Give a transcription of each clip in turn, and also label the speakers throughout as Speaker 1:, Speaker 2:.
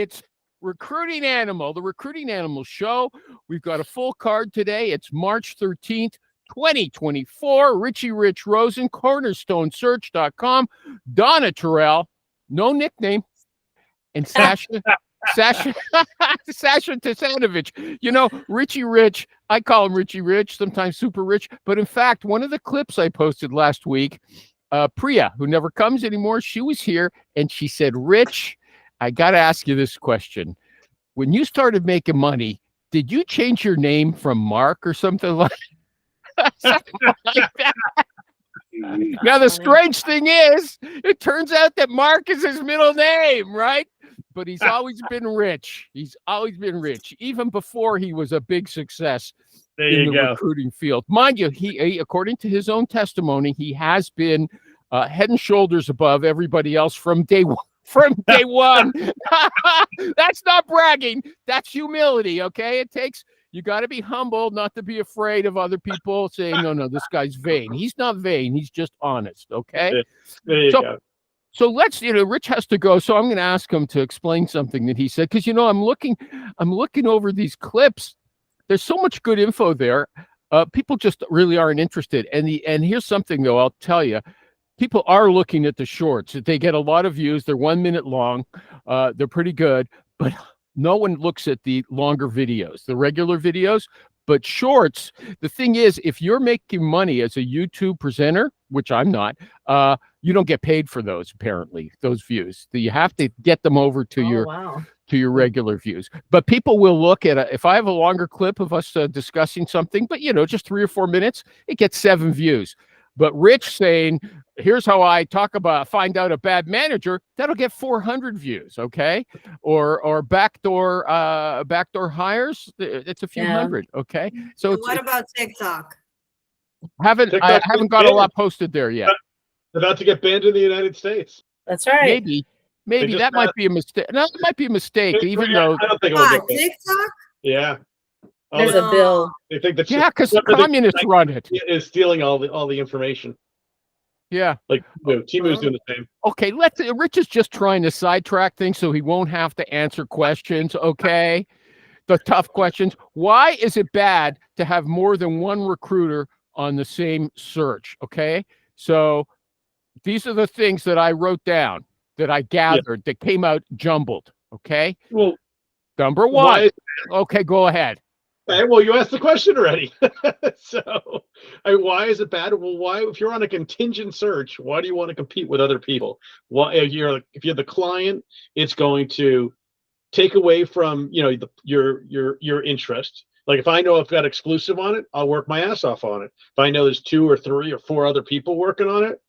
Speaker 1: It's Recruiting Animal, the Recruiting Animal Show. We've got a full card today. It's March 13th, 2024. Richie Rich Rosen, cornerstonesearch.com. Donna Terrell, no nickname, and Sasha Tasanovich. You know, Richie Rich, I call him Richie Rich, sometimes Super Rich. But in fact, one of the clips I posted last week, Priya, who never comes anymore, she was here and she said, Rich, I got to ask you this question. When you started making money, did you change your name from Mark or something like that? Now, the strange thing is, it turns out that Mark is his middle name, right? But he's always been rich. He's always been rich, even before he was a big success in the recruiting field. Mind you, he, according to his own testimony, he has been head and shoulders above everybody else from day one. That's not bragging. That's humility, okay? You got to be humble, not to be afraid of other people saying, no, this guy's vain. He's not vain. He's just honest, okay?
Speaker 2: There you go.
Speaker 1: So let's, Rich has to go. So I'm going to ask him to explain something that he said. Because, I'm looking over these clips. There's so much good info there. People just really aren't interested. And here's something, though, I'll tell you. People are looking at the shorts. They get a lot of views. They're 1 minute long. They're pretty good. But no one looks at the longer videos, the regular videos. But shorts, the thing is, if you're making money as a YouTube presenter, which I'm not, you don't get paid for those, apparently, those views. You have to get them over to your regular views. But people will look at if I have a longer clip of us discussing something, but, just 3 or 4 minutes, it gets 7 views. But Rich saying, here's how I find out a bad manager, that'll get 400 views, okay? Or backdoor hires, it's a few hundred, okay? So
Speaker 3: what about TikTok?
Speaker 1: I haven't got a lot posted there yet.
Speaker 2: About to get banned in the United States.
Speaker 3: That's right.
Speaker 1: Maybe that might be a mistake. No, it might be a mistake, even though
Speaker 2: I don't think it'll get
Speaker 3: TikTok?
Speaker 2: Yeah.
Speaker 3: There's a bill.
Speaker 2: They think that
Speaker 1: because the communists run it.
Speaker 2: Is stealing all the information.
Speaker 1: Yeah.
Speaker 2: Like Timu's doing the same.
Speaker 1: Okay, Rich is just trying to sidetrack things so he won't have to answer questions, okay? The tough questions. Why is it bad to have more than one recruiter on the same search, okay? So these are the things that I wrote down, that I gathered, that came out jumbled, okay?
Speaker 2: Well,
Speaker 1: number one. Okay, go ahead.
Speaker 2: Okay, well, you asked the question already. So, why is it bad? Well, why, if you're on a contingent search, why do you want to compete with other people? Why, if you're the client, it's going to take away from your interest. Like if I know I've got exclusive on it, I'll work my ass off on it. If I know there's 2 or 3 or 4 other people working on it,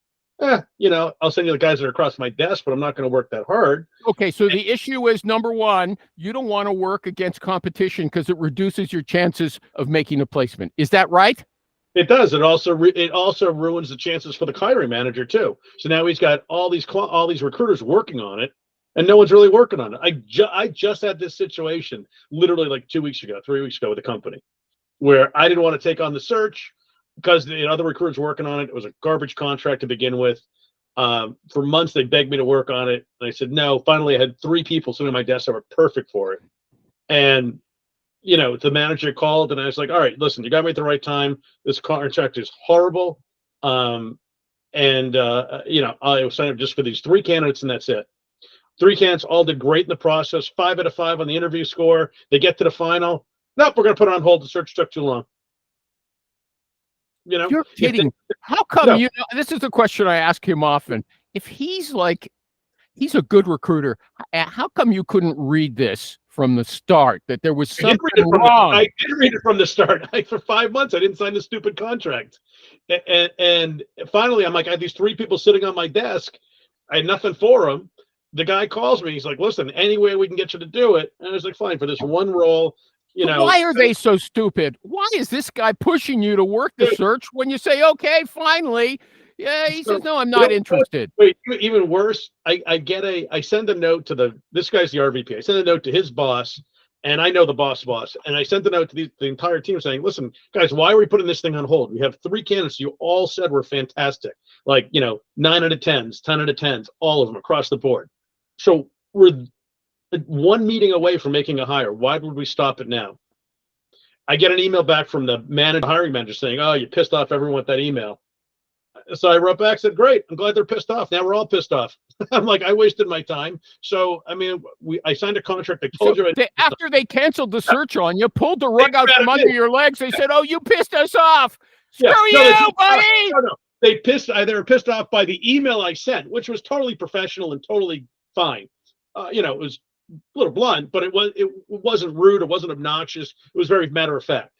Speaker 2: I'll send you the guys that are across my desk, but I'm not going to work that hard. Okay,
Speaker 1: so the issue is, number one, you don't want to work against competition because it reduces your chances of making a placement. Is that right?
Speaker 2: It does. It also ruins the chances for the hiring manager too. So now he's got all these recruiters working on it, and no one's really working on it. I just had this situation literally like 2 weeks ago, 3 weeks ago with a company where I didn't want to take on the search because the other recruiters working on it. It was a garbage contract to begin with. For months, they begged me to work on it. And I said, no. Finally, I had 3 people sitting at my desk that were perfect for it. And, the manager called and I was like, all right, listen, you got me at the right time. This contract is horrible. I was signed up just for these 3 candidates and that's it. 3 candidates all did great in the process. 5 out of 5 on the interview score. They get to the final. Nope, we're going to put it on hold. The search took too long.
Speaker 1: You're kidding. How come this is the question I ask him often. If he's a good recruiter, how come you couldn't read this from the start, that there was something wrong?
Speaker 2: I did read it from the start. For 5 months, I didn't sign the stupid contract. And finally, I'm like, I had these 3 people sitting on my desk. I had nothing for them. The guy calls me. He's like, listen, any way we can get you to do it. And I was like, fine, for this one role.
Speaker 1: Why are they so stupid? Why is this guy pushing you to work the search when you say, okay, finally? Yeah, he says, no, I'm not interested.
Speaker 2: Wait, even worse, I send a note to this guy's the RVP. I send a note to his boss, and I know the boss, and I sent a note to the entire team saying, listen, guys, why are we putting this thing on hold? We have 3 candidates you all said were fantastic. 9 out of 10s, 10 out of 10s, all of them across the board. So one meeting away from making a hire. Why would we stop it now? I get an email back from the hiring manager saying, "Oh, you pissed off everyone with that email." So I wrote back, said, "Great, I'm glad they're pissed off. Now we're all pissed off." I'm like, I wasted my time. So I mean, I signed a contract. I told you.
Speaker 1: After they canceled the search on you, pulled the rug out from under your legs, they said, "Oh, you pissed us off. Screw you, buddy."
Speaker 2: No. They were pissed off by the email I sent, which was totally professional and totally fine. It was a little blunt, but it wasn't rude. It wasn't obnoxious. It was very matter of fact.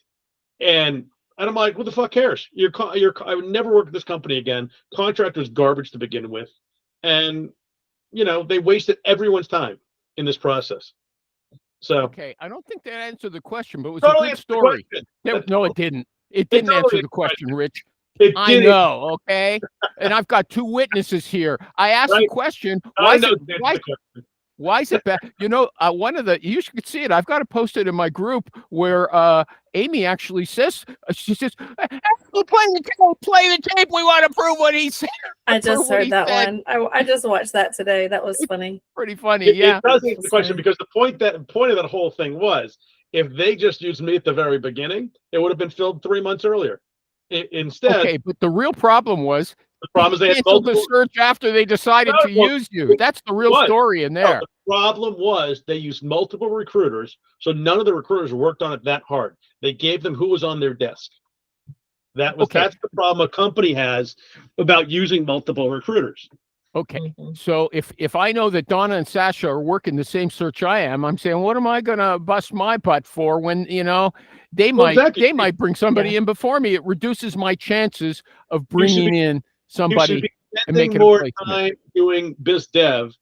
Speaker 2: And I'm like, what the fuck cares? I would never work at this company again. Contract was garbage to begin with. And, they wasted everyone's time in this process. So.
Speaker 1: Okay, I don't think that answered the question, but it was
Speaker 2: totally
Speaker 1: a good story. No, it didn't. It didn't answer the question, Rich. I know, okay? And I've got two witnesses here. I asked the question, why is it bad? One of you should see it. I've got to post it in my group where Amy actually says, she says, "We'll play the tape. We want to prove what he said."
Speaker 4: I just heard that one. I just watched that today. That was funny.
Speaker 1: Pretty funny, yeah.
Speaker 2: It does answer the question because the point of that whole thing was, if they just used me at the very beginning, it would have been filled 3 months earlier. Instead,
Speaker 1: okay, but the real problem was
Speaker 2: they had
Speaker 1: canceled the search after they decided to use you. That's the real story in there.
Speaker 2: No, the problem was they used multiple recruiters, so none of the recruiters worked on it that hard. They gave them who was on their desk. That's the problem a company has about using multiple recruiters.
Speaker 1: Okay, so if I know that Donna and Sasha are working the same search I am, I'm saying, what am I gonna bust my butt for when they might bring somebody in before me? It reduces my chances of bringing in somebody and making
Speaker 2: more time doing biz dev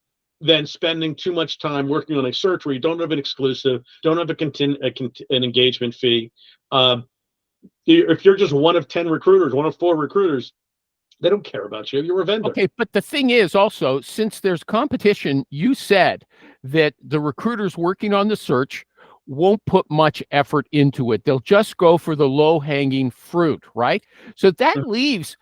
Speaker 2: than spending too much time working on a search where you don't have an exclusive, don't have an engagement fee. If you're just one of 10 recruiters, one of 4 recruiters, they don't care about you. You're a vendor.
Speaker 1: Okay, but the thing is also, since there's competition, you said that the recruiters working on the search won't put much effort into it. They'll just go for the low-hanging fruit, right? So that leaves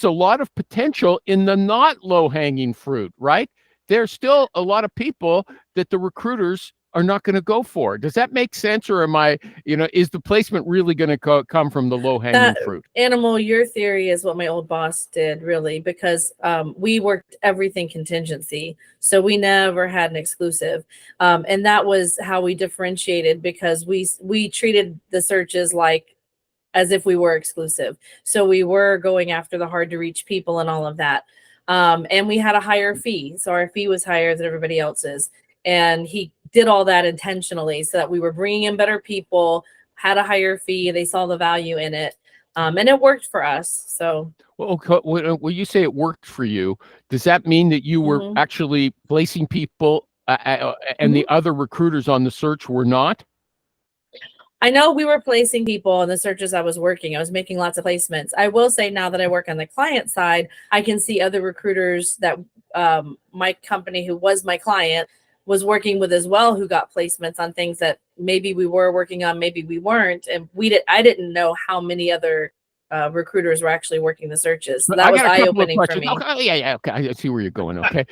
Speaker 1: a lot of potential in the not low-hanging fruit, right? There's still a lot of people that the recruiters are not going to go for. Does that make sense? Or am I, is the placement really going to come from the low-hanging fruit?
Speaker 4: Animal, your theory is what my old boss did, really, because we worked everything contingency. So we never had an exclusive. And that was how we differentiated, because we treated the searches as if we were exclusive. So we were going after the hard to reach people and all of that. And we had a higher fee. So our fee was higher than everybody else's. And he did all that intentionally so that we were bringing in better people, had a higher fee. They saw the value in it. And it worked for us. So,
Speaker 1: when you say it worked for you, does that mean that you were actually placing people and the other recruiters on the search were not?
Speaker 4: I know we were placing people on the searches I was working. I was making lots of placements. I will say, now that I work on the client side, I can see other recruiters that my company, who was my client, was working with as well, who got placements on things that maybe we were working on, maybe we weren't. And I didn't know how many other recruiters were actually working the searches. So that was eye-opening for me.
Speaker 1: Okay, okay. I see where you're going. Okay.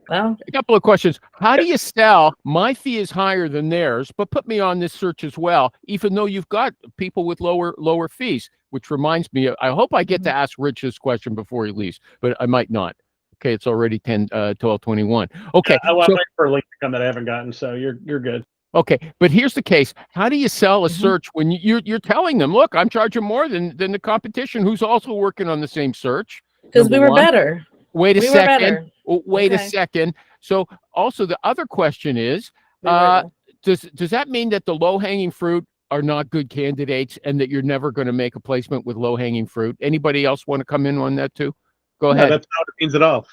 Speaker 4: Well,
Speaker 1: a couple of questions. How do you sell? My fee is higher than theirs, but put me on this search as well, even though you've got people with lower fees, which reminds me, I hope I get to ask Rich this question before he leaves, but I might not. Okay, it's already 12:21. Okay,
Speaker 2: I want to wait for a link to come that I haven't gotten, so you're good.
Speaker 1: Okay, but here's the case. How do you sell a search when you're telling them, look, I'm charging more than the competition who's also working on the same search?
Speaker 4: Because we were better.
Speaker 1: Wait a second. Wait a second. So also the other question is, does that mean that the low-hanging fruit are not good candidates and that you're never going to make a placement with low-hanging fruit? Anybody else want to come in on that too? Go ahead.
Speaker 2: No, that's not what it means at all.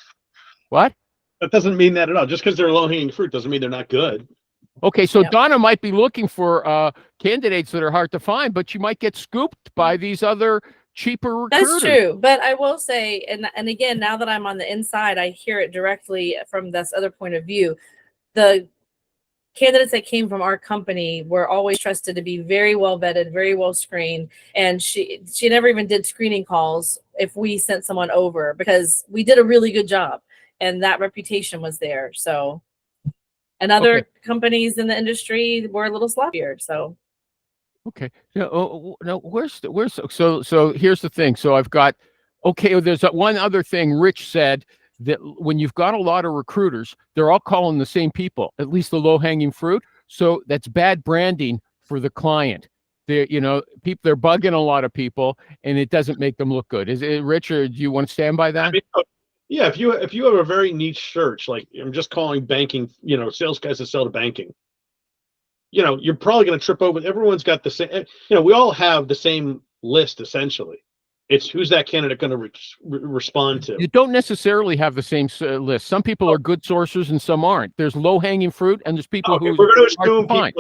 Speaker 1: What?
Speaker 2: That doesn't mean that at all. Just because they're low-hanging fruit doesn't mean they're not good.
Speaker 1: Okay, so Donna might be looking for candidates that are hard to find, but you might get scooped by these other cheaper recruiters.
Speaker 4: That's true. But I will say, and again, now that I'm on the inside, I hear it directly from this other point of view. The candidates that came from our company were always trusted to be very well vetted, very well screened. And she never even did screening calls if we sent someone over, because we did a really good job and that reputation was there. So And other
Speaker 1: Okay.
Speaker 4: companies in the industry were a little sloppier. So
Speaker 1: Okay.
Speaker 4: industry were a little sloppier. So
Speaker 1: Okay. No, so here's the thing. So I've got, okay, there's one other thing Rich said, that when you've got a lot of recruiters, they're all calling the same people, at least the low-hanging fruit. So that's bad branding for the client. They're bugging a lot of people, and it doesn't make them look good. Is it, Rich, or do you want to stand by
Speaker 2: I
Speaker 1: that?
Speaker 2: mean, yeah, if you have a very niche search, like I'm just calling banking, sales guys that sell to banking, you're probably going to trip over. Everyone's got the same, we all have the same list essentially. It's who's that candidate going to respond to.
Speaker 1: You don't necessarily have the same list. Some people are good sourcers and some aren't. There's low-hanging fruit, and there's people who
Speaker 2: we're going to
Speaker 1: hard to
Speaker 2: assume
Speaker 1: find.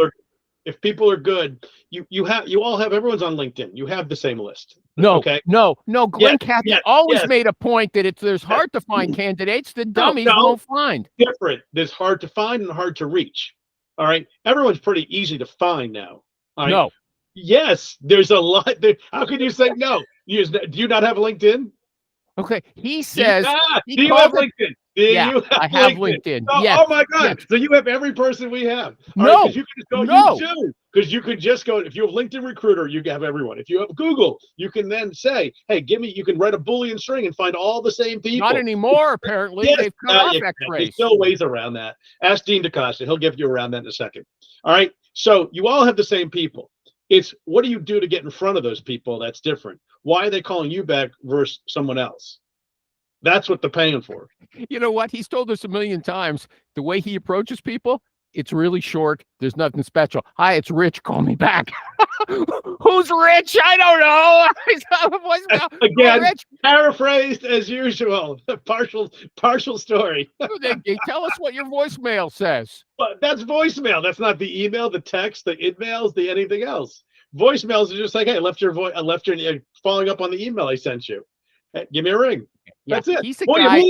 Speaker 2: if people are good, you all have, everyone's on LinkedIn. You have the same list.
Speaker 1: No,
Speaker 2: Okay.
Speaker 1: no. Glenn Cathey always
Speaker 2: yes.
Speaker 1: made a point that there's hard to find candidates that dummies won't find.
Speaker 2: Different. There's hard to find and hard to reach. All right. Everyone's pretty easy to find now. All right?
Speaker 1: No.
Speaker 2: Yes, there's a lot. How can you say no? Do you not have LinkedIn?
Speaker 1: Okay. He says.
Speaker 2: Do you have LinkedIn?
Speaker 1: I have LinkedIn.
Speaker 2: Oh,
Speaker 1: yes.
Speaker 2: Oh my God!
Speaker 1: Yes.
Speaker 2: So you have every person we have.
Speaker 1: No.
Speaker 2: Because you can just go.
Speaker 1: No.
Speaker 2: You do. Because you could just go. If you have LinkedIn Recruiter, you have everyone. If you have Google, you can then say, "Hey, you can write a Boolean string and find all the same people."
Speaker 1: Not anymore. Apparently,
Speaker 2: Yes,
Speaker 1: they've cut off
Speaker 2: There's
Speaker 1: X-rays.
Speaker 2: still ways around that. Ask Dean DaCosta; he'll give you around that in a second. All right. So you all have the same people. It's what do you do to get in front of those people? That's different. Why are they calling you back versus someone else? That's what they're paying for.
Speaker 1: You know what? He's told us a million times. The way he approaches people, it's really short. There's nothing special. Hi, it's Rich. Call me back. Who's Rich? I don't know.
Speaker 2: Again,
Speaker 1: Rich.
Speaker 2: Paraphrased as usual. Partial story.
Speaker 1: They tell us what your voicemail says.
Speaker 2: But that's voicemail. That's not the email, the text, the emails, the anything else. Voicemails are just like, hey, I left your following up on the email I sent you. Hey, give me a ring.
Speaker 1: Yeah,
Speaker 2: That's it.
Speaker 1: He's a guy.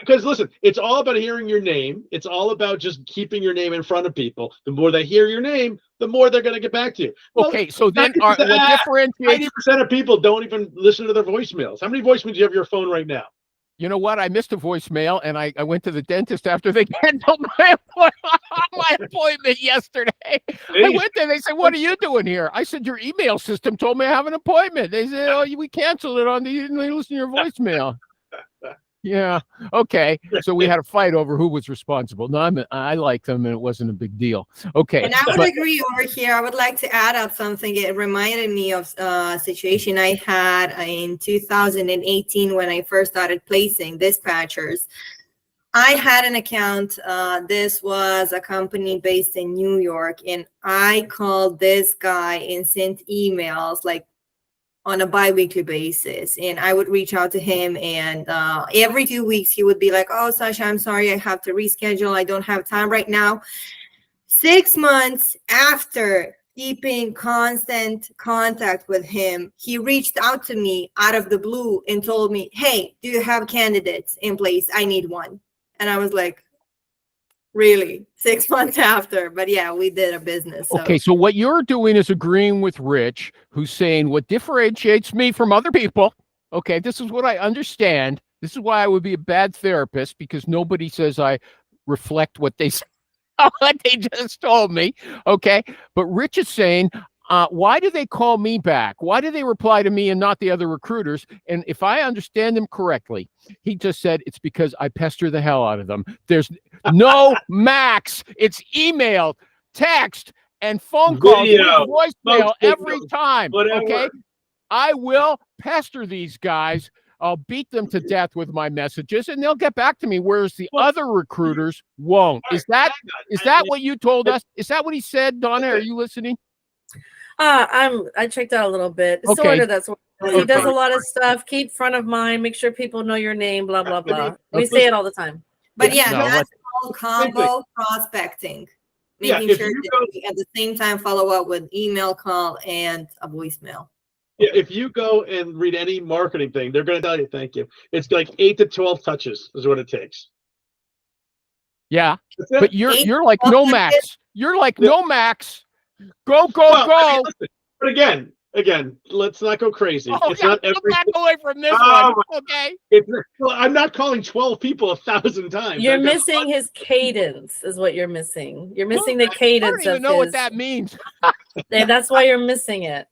Speaker 2: Because listen, it's all about hearing your name. It's all about just keeping your name in front of people. The more they hear your name, the more they're going to get back to you.
Speaker 1: Okay, so then what differentiates?
Speaker 2: 90% of people don't even listen to their voicemails. How many voicemails do you have on your phone right now?
Speaker 1: You know what? I missed a voicemail, and I went to the dentist after they canceled my appointment yesterday. I went there. They said, "What are you doing here?" I said, "Your email system told me I have an appointment." They said, "Oh, we canceled it on the. You didn't listen to your voicemail." Yeah. Okay. So we had a fight over who was responsible. No, I like them, and it wasn't a big deal. Okay.
Speaker 3: And I would agree over here. I would like to add up something. It reminded me of a situation I had in 2018 when I first started placing dispatchers. I had an account. This was a company based in New York, and I called this guy and sent emails like on a bi-weekly basis, and I would reach out to him, and every 2 weeks he would be like, "Oh, Sasha, I'm sorry, I have to reschedule. I don't have time right now." 6 months after keeping constant contact with him, he reached out to me out of the blue and told me, "Hey, do you have candidates in place? I need one." And I was like, really? 6 months after? But yeah, we did a business. So.
Speaker 1: Okay, so what you're doing is agreeing with Rich, who's saying what differentiates me from other people. Okay, this is what I understand. This is why I would be a bad therapist, because nobody says I reflect what they just told me. Okay, but Rich is saying, why do they call me back? Why do they reply to me and not the other recruiters? And if I understand him correctly, he just said it's because I pester the hell out of them. There's no max. It's email, text, and phone calls, voicemail every time.
Speaker 2: Whatever.
Speaker 1: Okay, I will pester these guys. I'll beat them to death with my messages, and they'll get back to me, whereas the other recruiters won't. Is that what you told us? Is that what he said, Donna? Are you listening?
Speaker 4: I checked out a little bit.
Speaker 1: Okay.
Speaker 4: Sort of. That's what he does. A lot of stuff. Keep front of mind. Make sure people know your name. Blah blah blah. We say it all the time.
Speaker 3: But yeah,
Speaker 1: No,
Speaker 3: that's all combo prospecting. Making sure that you at the same time follow up with email, call, and a voicemail.
Speaker 2: Yeah, if you go and read any marketing thing, they're going to tell you, thank you. It's like 8 to 12 touches is what it takes.
Speaker 1: Yeah, but you're like no max. You're like no max. Go.
Speaker 2: But again, again, let's not go crazy.
Speaker 1: Oh,
Speaker 2: It's
Speaker 1: yeah,
Speaker 2: not
Speaker 1: we'll
Speaker 2: every.
Speaker 1: back away from this
Speaker 2: Oh,
Speaker 1: one. Okay.
Speaker 2: Well, I'm not calling 12 people 1,000 times.
Speaker 4: You're
Speaker 2: I've got
Speaker 4: missing his cadence, is what you're missing. You're missing the
Speaker 1: I don't
Speaker 4: cadence
Speaker 1: even
Speaker 4: of
Speaker 1: know what
Speaker 4: his.
Speaker 1: that means.
Speaker 4: That's why you're missing it.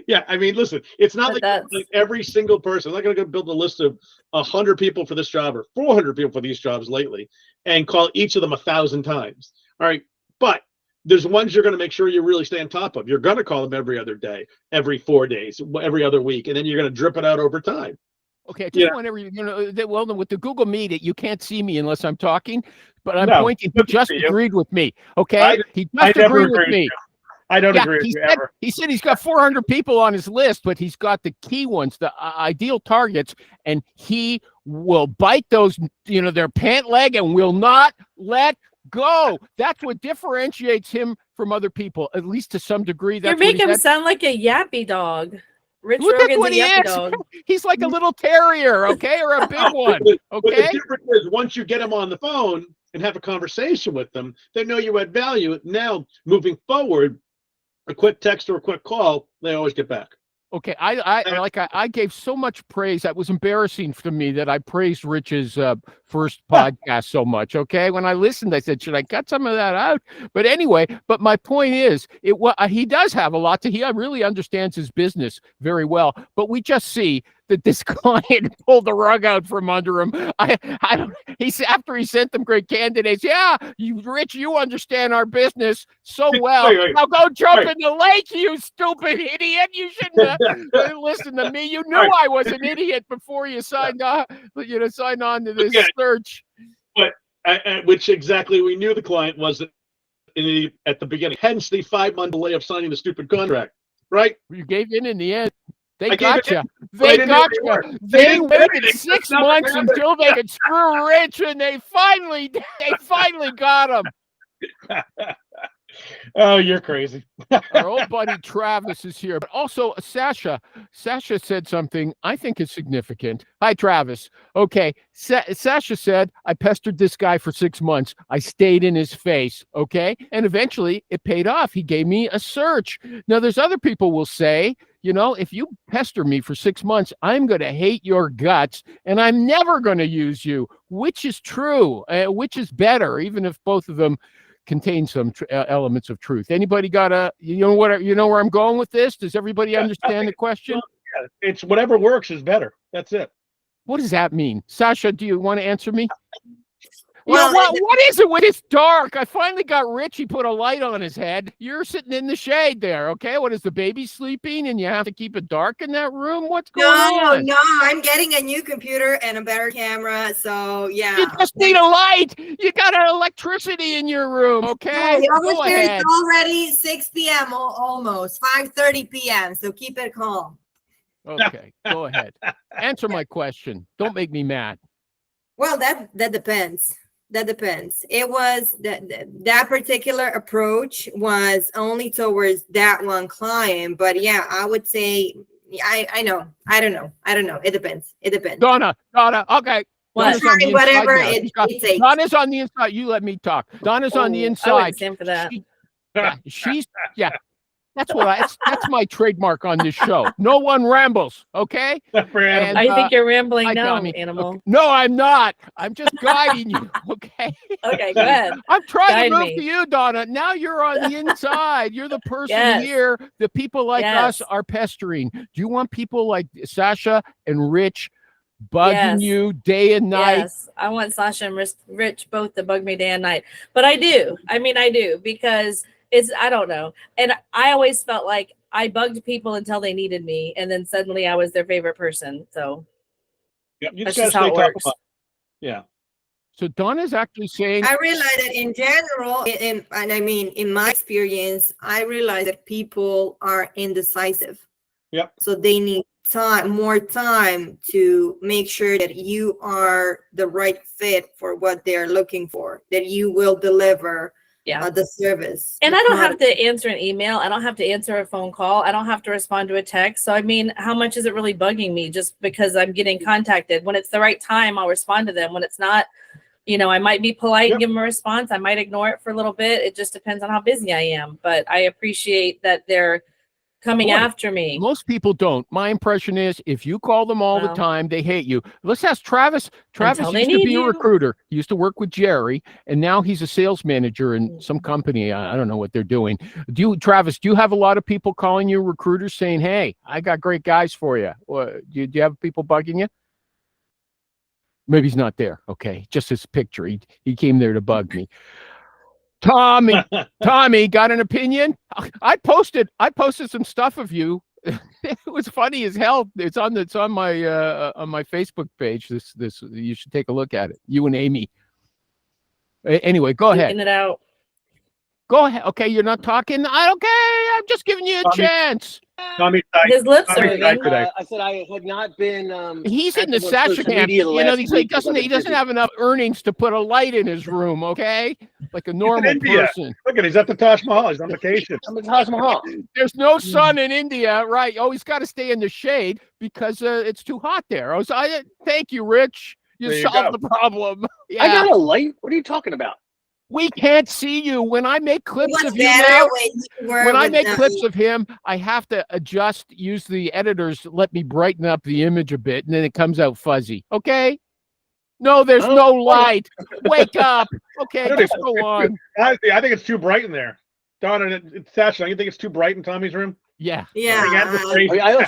Speaker 2: Yeah, I mean, listen, it's not
Speaker 4: But
Speaker 2: like
Speaker 4: that's
Speaker 2: every single person. I'm not going to go build a list of 100 people for this job or 400 people for these jobs lately and call each of them 1,000 times. All right, but there's ones you're going to make sure you really stay on top of. You're going to call them every other day, every 4 days, every other week, and then you're going to drip it out over time.
Speaker 1: Okay, I just
Speaker 2: Yeah.
Speaker 1: want every well, with the Google Meet, you can't see me unless I'm talking, but I'm
Speaker 2: No,
Speaker 1: pointing. He
Speaker 2: good to
Speaker 1: just
Speaker 2: see you.
Speaker 1: agreed with me. Okay,
Speaker 2: I
Speaker 1: he
Speaker 2: I
Speaker 1: just
Speaker 2: never
Speaker 1: agreed with
Speaker 2: agree with
Speaker 1: me.
Speaker 2: you. I don't
Speaker 1: Yeah,
Speaker 2: agree with
Speaker 1: he
Speaker 2: you
Speaker 1: said,
Speaker 2: ever.
Speaker 1: he said he's got 400 people on his list, but he's got the key ones, the ideal targets, and he will bite those, their pant leg and will not let go. That's what differentiates him from other people, at least to some degree.
Speaker 4: you
Speaker 1: That's
Speaker 4: make
Speaker 1: what he
Speaker 4: him
Speaker 1: said.
Speaker 4: sound like a yappy dog. Rich
Speaker 1: Well, that's
Speaker 4: Rogan's
Speaker 1: what
Speaker 4: a
Speaker 1: he
Speaker 4: yappy
Speaker 1: is.
Speaker 4: dog.
Speaker 1: He's like a little terrier, okay, or a big one,
Speaker 2: But
Speaker 1: okay?
Speaker 2: the difference is once you get them on the phone and have a conversation with them, they know you add value. Now, moving forward, a quick text or a quick call, they always get back.
Speaker 1: Okay, I gave so much praise. That was embarrassing for me that I praised Rich's first podcast so much. Okay, when I listened, I said, "Should I cut some of that out?" But anyway, my point is, he does have a lot to. He really understands his business very well. But we just see that this client pulled the rug out from under him. After he sent them great candidates. Yeah, Rich, you understand our business so well.
Speaker 2: Wait.
Speaker 1: Now go jump
Speaker 2: Wait.
Speaker 1: in the lake, you stupid idiot. You shouldn't listen to me. You knew
Speaker 2: Right.
Speaker 1: I was an idiot before you signed on. Signed on to this
Speaker 2: Okay.
Speaker 1: search.
Speaker 2: Which exactly we knew the client was at the beginning. Hence the 5-month delay of signing the stupid contract. Right?
Speaker 1: You gave in the end. They
Speaker 2: I gave
Speaker 1: got you.
Speaker 2: I
Speaker 1: They
Speaker 2: didn't
Speaker 1: got
Speaker 2: do any
Speaker 1: you.
Speaker 2: work.
Speaker 1: They
Speaker 2: didn't do
Speaker 1: waited
Speaker 2: anything.
Speaker 1: 6
Speaker 2: Nothing
Speaker 1: months
Speaker 2: happened.
Speaker 1: until they could screw Rich, and they finally got him.
Speaker 2: Oh, you're crazy.
Speaker 1: Our old buddy Travis is here, but also Sasha. Sasha said something I think is significant. Hi, Travis. Okay, Sasha said, I pestered this guy for 6 months. I stayed in his face, okay? And eventually it paid off. He gave me a search. Now, there's other people will say, if you pester me for 6 months, I'm going to hate your guts and I'm never going to use you. Which is true? Which is better, even if both of them contain some elements of truth. Anybody got where I'm going with this? Does everybody understand the question?
Speaker 2: Yeah, it's whatever works is better. That's it.
Speaker 1: What does that mean? Sasha, do you want to answer me?
Speaker 3: Well,
Speaker 1: What is it when it's dark? I finally got Rich. He put a light on his head. You're sitting in the shade there, okay? What is the baby sleeping and you have to keep it dark in that room? What's going on?
Speaker 3: No, I'm getting a new computer and a better camera. So yeah.
Speaker 1: You just need a light. You got electricity in your room, okay?
Speaker 3: Yeah,
Speaker 1: Go
Speaker 3: over here
Speaker 1: ahead.
Speaker 3: it's already 6 p.m. almost 5:30 p.m. So keep it calm.
Speaker 1: Okay, go ahead. Answer my question. Don't make me mad.
Speaker 3: Well, that depends. That depends. It was that particular approach was only towards that one client, but yeah, I would say I know. I don't know. It depends.
Speaker 1: Donna, okay.
Speaker 4: What?
Speaker 1: Donna's on the inside
Speaker 3: Whatever
Speaker 1: now.
Speaker 3: it takes.
Speaker 1: Donna's on the inside. You let me talk. Donna's on the
Speaker 4: Oh, I
Speaker 1: inside.
Speaker 4: wouldn't stand for that.
Speaker 1: She's that's my trademark on this show. No one rambles, okay? And,
Speaker 4: I think you're rambling
Speaker 1: I
Speaker 4: now,
Speaker 1: mean,
Speaker 4: animal.
Speaker 1: okay. No, I'm not. I'm just guiding you, okay?
Speaker 4: Okay, go ahead.
Speaker 1: I'm trying
Speaker 4: Guide
Speaker 1: to move
Speaker 4: me.
Speaker 1: to you, Donna. Now you're on the inside. You're the person
Speaker 4: Yes.
Speaker 1: here that people like us
Speaker 4: Yes.
Speaker 1: are pestering. Do you want people like Sasha and Rich bugging
Speaker 4: Yes.
Speaker 1: you day and night?
Speaker 4: Yes, I want Sasha and Rich both to bug me day and night. But I do. I mean, I do because I don't know. And I always felt like I bugged people until they needed me. And then suddenly I was their favorite person. So
Speaker 2: Yep, you
Speaker 4: that's
Speaker 2: just
Speaker 4: just how
Speaker 2: gotta
Speaker 4: it
Speaker 2: stay top
Speaker 4: works.
Speaker 2: of it. Yeah.
Speaker 1: So Donna's actually saying,
Speaker 3: I realize that in general, in my experience, I realize that people are indecisive.
Speaker 2: Yep.
Speaker 3: So they need more time to make sure that you are the right fit for what they're looking for, that you will deliver
Speaker 4: Yeah.
Speaker 3: the service.
Speaker 4: And
Speaker 3: the
Speaker 4: I don't have
Speaker 3: product.
Speaker 4: to answer an email. I don't have to answer a phone call. I don't have to respond to a text. So, I mean, how much is it really bugging me just because I'm getting contacted? When it's the right time, I'll respond to them. When it's not, I might be polite and give them a response. I might ignore it for a little bit. It just depends on how busy I am. But I appreciate that they're coming
Speaker 1: Boy,
Speaker 4: after me.
Speaker 1: Most people don't. My impression is if you call them all the
Speaker 4: Well.
Speaker 1: time, they hate you. Let's ask Travis. Travis
Speaker 4: Until they
Speaker 1: used to
Speaker 4: need
Speaker 1: be a
Speaker 4: you.
Speaker 1: recruiter. He used to work with Jerry, and now he's a sales manager in some company. I don't know what they're doing. Travis, do you have a lot of people calling you recruiters saying, hey, I got great guys for you? Or do you have people bugging you? Maybe he's not there. Okay, just his picture. He came there to bug me. Tommy, got an opinion? I posted some stuff of you. It was funny as hell. It's on my Facebook page. This you should take a look at it. You and Amy. Anyway, go ahead.
Speaker 4: Getting it out.
Speaker 1: Go ahead. Okay, you're not talking. Okay, I'm just giving you a chance.
Speaker 2: Tommy,
Speaker 4: His lips are
Speaker 2: Tommy,
Speaker 4: moving.
Speaker 2: today.
Speaker 5: I said I had not been.
Speaker 1: He's in the
Speaker 5: active on social
Speaker 1: Satcher camp.
Speaker 5: media the
Speaker 1: You know,
Speaker 5: last
Speaker 1: he
Speaker 5: week 'cause I've
Speaker 1: doesn't
Speaker 5: been busy.
Speaker 1: have enough earnings to put a light in his room. Okay, like a normal
Speaker 2: India.
Speaker 1: person.
Speaker 2: Look at, he's at the Taj Mahal. He's on vacation.
Speaker 5: I'm in Taj Mahal.
Speaker 1: There's no sun in India, right? Oh, he's got to stay in the shade because it's too hot there. Thank you, Rich. You
Speaker 2: There you
Speaker 1: solved
Speaker 2: go.
Speaker 1: the problem. Yeah,
Speaker 5: I got a light. What are you talking about?
Speaker 1: we can't see you. When I make
Speaker 3: It
Speaker 1: clips
Speaker 3: was
Speaker 1: of you,
Speaker 3: better
Speaker 1: now,
Speaker 3: when you were
Speaker 1: when I
Speaker 3: with
Speaker 1: make
Speaker 3: them.
Speaker 1: clips of him, I have to use the editors to let me brighten up the image a bit, and then it comes out fuzzy. Okay? No, there's
Speaker 5: Oh,
Speaker 1: no light. Wake up. Okay,
Speaker 2: Dude,
Speaker 1: just go on.
Speaker 2: Honestly, I think it's too bright in there. Don, it's Sasha. Don't you think it's too bright in Tommy's room?
Speaker 1: Yeah.
Speaker 3: Yeah.
Speaker 2: The atmosphere-
Speaker 5: I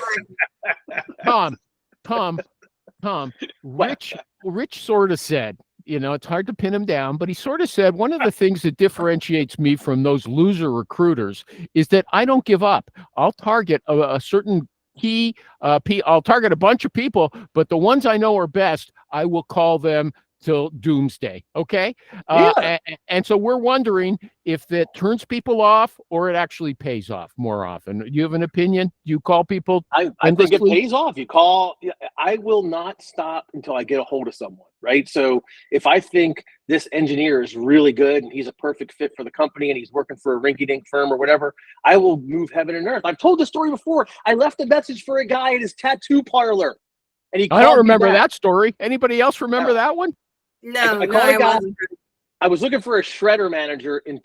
Speaker 1: Tom, Rich sort of said, it's hard to pin him down, but he sort of said one of the things that differentiates me from those loser recruiters is that I don't give up. I'll target a certain key, I'll target a bunch of people, but the ones I know are best, I will call them till doomsday. Okay. And so we're wondering if that turns people off or it actually pays off more often. Do you have an opinion? Do you call people?
Speaker 5: think it
Speaker 1: endlessly?
Speaker 5: pays off. You call. I will not stop until I get a hold of someone. Right. So if I think this engineer is really good and he's a perfect fit for the company and he's working for a rinky-dink firm or whatever, I will move heaven and earth. I've told this story before. I left a message for a guy at his tattoo parlor, and he.
Speaker 1: I don't
Speaker 5: called me
Speaker 1: remember
Speaker 5: back.
Speaker 1: that story. Anybody else remember that one?
Speaker 3: No,
Speaker 5: I
Speaker 3: no,
Speaker 5: called a
Speaker 3: I
Speaker 5: guy.
Speaker 3: wasn't.
Speaker 5: I was looking for a shredder manager in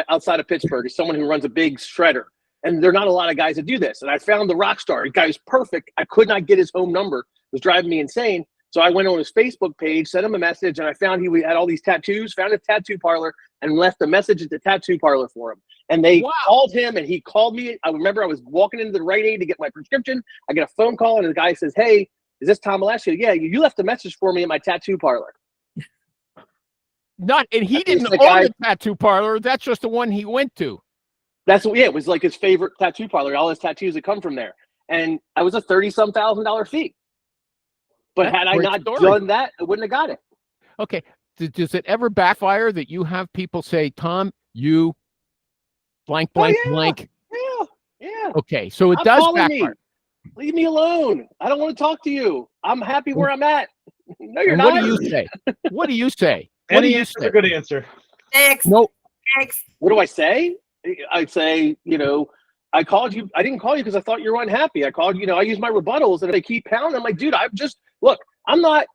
Speaker 5: outside of Pittsburgh. It's someone who runs a big shredder. And there are not a lot of guys that do this. And I found the rock star. The guy was perfect. I could not get his home number. It was driving me insane. So I went on his Facebook page, sent him a message, and I found he had all these tattoos, found a tattoo parlor, and left a message at the tattoo parlor for him. And they called him, and he called me. I remember I was walking into the Rite Aid to get my prescription. I get a phone call, and the guy says, "Hey, is this Tom Alessio?" "Yeah, you left a message for me at my tattoo parlor."
Speaker 1: And he didn't
Speaker 5: the
Speaker 1: own
Speaker 5: guy-
Speaker 1: the tattoo parlor. That's just the one he went to.
Speaker 5: It was like his favorite tattoo parlor. All his tattoos that come from there. And I was a $30,000 fee. But
Speaker 1: That's
Speaker 5: had
Speaker 1: a
Speaker 5: I
Speaker 1: great
Speaker 5: not
Speaker 1: story.
Speaker 5: done that, I wouldn't have got it.
Speaker 1: Okay. Does it ever backfire that you have people say, Tom, you blank, blank,
Speaker 5: yeah.
Speaker 1: blank?
Speaker 5: Yeah.
Speaker 1: Okay. So it
Speaker 5: Stop
Speaker 1: does
Speaker 5: calling
Speaker 1: backfire.
Speaker 5: me. Leave me alone. I don't want to talk to you. I'm happy where I'm at. No, you're
Speaker 1: And
Speaker 5: not.
Speaker 1: what do you say? What do you say? What do
Speaker 2: Any
Speaker 1: you
Speaker 2: answer's
Speaker 1: say?
Speaker 2: a good answer.
Speaker 3: Next,
Speaker 1: No.
Speaker 3: next.
Speaker 5: What do I say? I'd say, I called you. I didn't call you because I thought you were unhappy. I called you. I use my rebuttals, and if they keep pounding, I'm like, dude, I'm not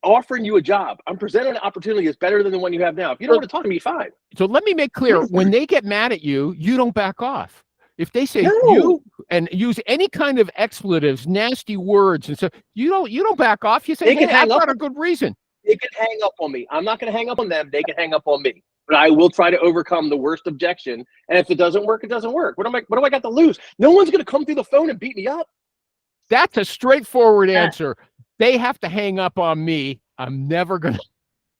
Speaker 5: offering you a job. I'm presenting an opportunity that's better than the one you have now. If you don't want to talk to me, fine.
Speaker 1: So let me make clear, when they get mad at you, you don't back off. If they say
Speaker 5: No.
Speaker 1: you and use any kind of expletives, nasty words, and so you don't back off. You say,
Speaker 5: They can
Speaker 1: hey, I've
Speaker 5: hang up.
Speaker 1: got a good reason.
Speaker 5: They can hang up on me. I'm not going to hang up on them. They can hang up on me. But I will try to overcome the worst objection. And if it doesn't work, it doesn't work. What do I got to lose? No one's going to come through the phone and beat me up.
Speaker 1: That's a straightforward answer. They have to hang up on me. I'm never gonna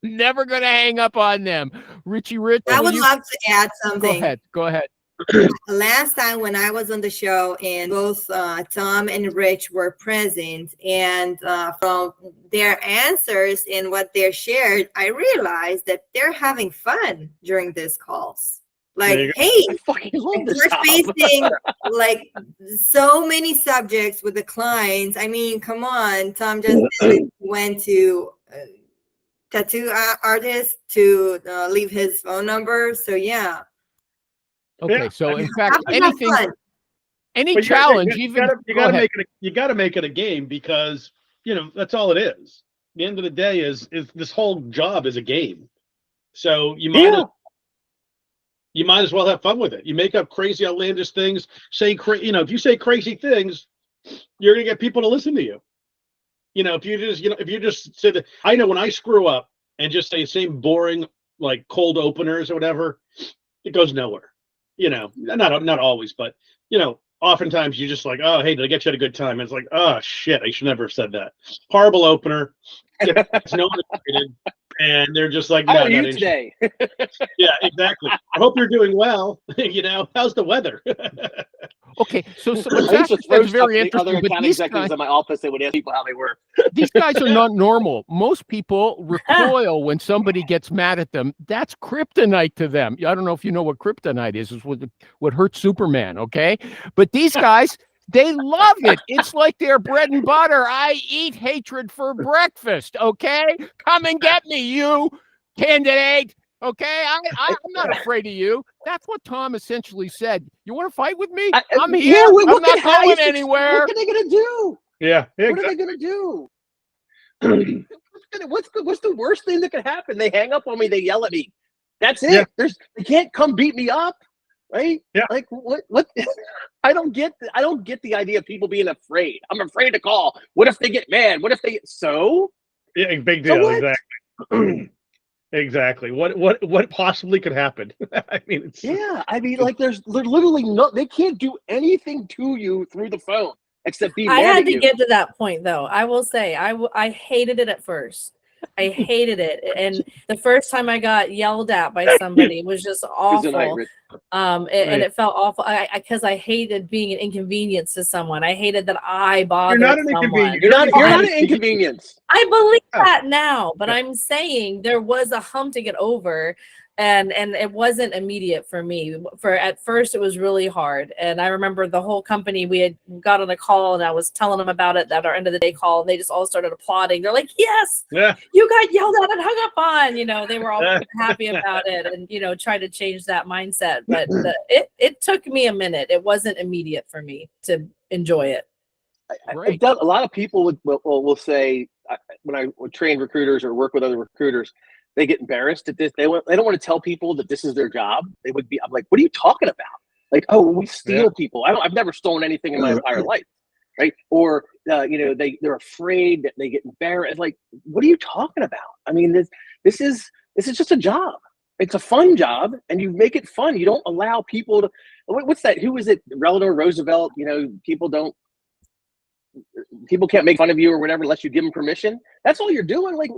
Speaker 1: hang up on them. Richie Rich.
Speaker 3: I would love to add something.
Speaker 1: Go ahead.
Speaker 3: Last time when I was on the show and both Tom and Rich were present, and from their answers and what they shared, I realized that they're having fun during these calls.
Speaker 2: There you
Speaker 3: Like, hey,
Speaker 5: I fucking love this
Speaker 3: we're
Speaker 5: job.
Speaker 3: facing like so many subjects with the clients. I mean, come on, Tom just went to tattoo artist to leave his phone number. So yeah.
Speaker 1: Okay.
Speaker 2: Yeah,
Speaker 1: So
Speaker 2: I
Speaker 1: in
Speaker 2: mean,
Speaker 1: fact,
Speaker 3: Having fun.
Speaker 1: anything, any
Speaker 2: But
Speaker 1: challenge,
Speaker 2: you
Speaker 1: even
Speaker 2: gotta
Speaker 1: go ahead.
Speaker 2: make it a game because that's all it is. The end of the day is this whole job is a game. So you might you might as well have fun with it. You make up crazy, outlandish things. If you say crazy things, you're gonna get people to listen to you. If you just say that. I know when I screw up and just say the same boring like cold openers or whatever, it goes nowhere. Not always, but oftentimes you just like, oh, hey, did I get you at a good time? And it's like, oh shit, I should never have said that. Horrible opener. It's no one excited, and they're just like,
Speaker 5: How
Speaker 2: no,
Speaker 5: are you
Speaker 2: not
Speaker 5: today?
Speaker 2: Yeah, exactly. I hope you're doing well. How's the weather?
Speaker 1: Okay, so
Speaker 5: I used
Speaker 1: that's,
Speaker 5: to throw
Speaker 1: that's
Speaker 5: stuff
Speaker 1: very
Speaker 5: at the other
Speaker 1: interesting. But
Speaker 5: account
Speaker 1: these
Speaker 5: executives
Speaker 1: guys,
Speaker 5: in my office. They would ask people how they were.
Speaker 1: these guys are not normal. Most people recoil when somebody gets mad at them. That's kryptonite to them. I don't know if you know what kryptonite is. It's what hurts Superman, okay? But these guys, they love it. It's like their bread and butter. I eat hatred for breakfast, okay? Come and get me, you candidate. Okay, I'm not afraid of you. That's what Tom essentially said. You want to fight with me? I'm here.
Speaker 5: Yeah,
Speaker 1: I'm not going anywhere.
Speaker 5: What are they gonna do?
Speaker 2: Yeah.
Speaker 5: What are they gonna do? What's the worst thing that could happen? They hang up on me. They yell at me. That's it.
Speaker 2: Yeah.
Speaker 5: They can't come beat me up, right?
Speaker 2: Yeah.
Speaker 5: Like what? I don't get the idea of people being afraid. I'm afraid to call. What if they get mad? What if they get so?
Speaker 2: Yeah, big
Speaker 5: So
Speaker 2: deal.
Speaker 5: what?
Speaker 2: Exactly. Exactly. What possibly could happen? I mean, it's
Speaker 5: like they're literally they can't do anything to you through the phone except be
Speaker 4: I
Speaker 5: mad
Speaker 4: had
Speaker 5: at
Speaker 4: to
Speaker 5: you.
Speaker 4: get to that point though. I will say I hated it at first. I hated it, and the first time I got yelled at by somebody was just awful. And it felt awful. Because I hated being an inconvenience to someone. I hated that I bothered
Speaker 2: You're not an
Speaker 4: someone.
Speaker 2: inconvenience.
Speaker 5: You're not an inconvenience.
Speaker 4: I believe that now, but I'm saying there was a hump to get over, and it wasn't immediate for me. At first, it was really hard, and I remember the whole company, we had got on a call, and I was telling them about it at our end of the day call, and they just all started applauding. They're like, "Yes,
Speaker 2: Yeah.
Speaker 4: you got yelled at and hung up on." They were all happy about it, and tried to change that mindset. But it took me a minute. It wasn't immediate for me to enjoy it.
Speaker 1: Right.
Speaker 5: A lot of people will say when I would train recruiters or work with other recruiters, they get embarrassed at this. They don't want to tell people that this is their job. I'm like, what are you talking about? Like, oh, we steal people. I've never stolen anything in my entire life, right? Or they're afraid that they get embarrassed. Like, what are you talking about? I mean, this is just a job. It's a fun job, and you make it fun. You don't allow people to. What's that? Who is it? Eleanor Roosevelt. People can't make fun of you or whatever unless you give them permission. That's all you're doing. Like,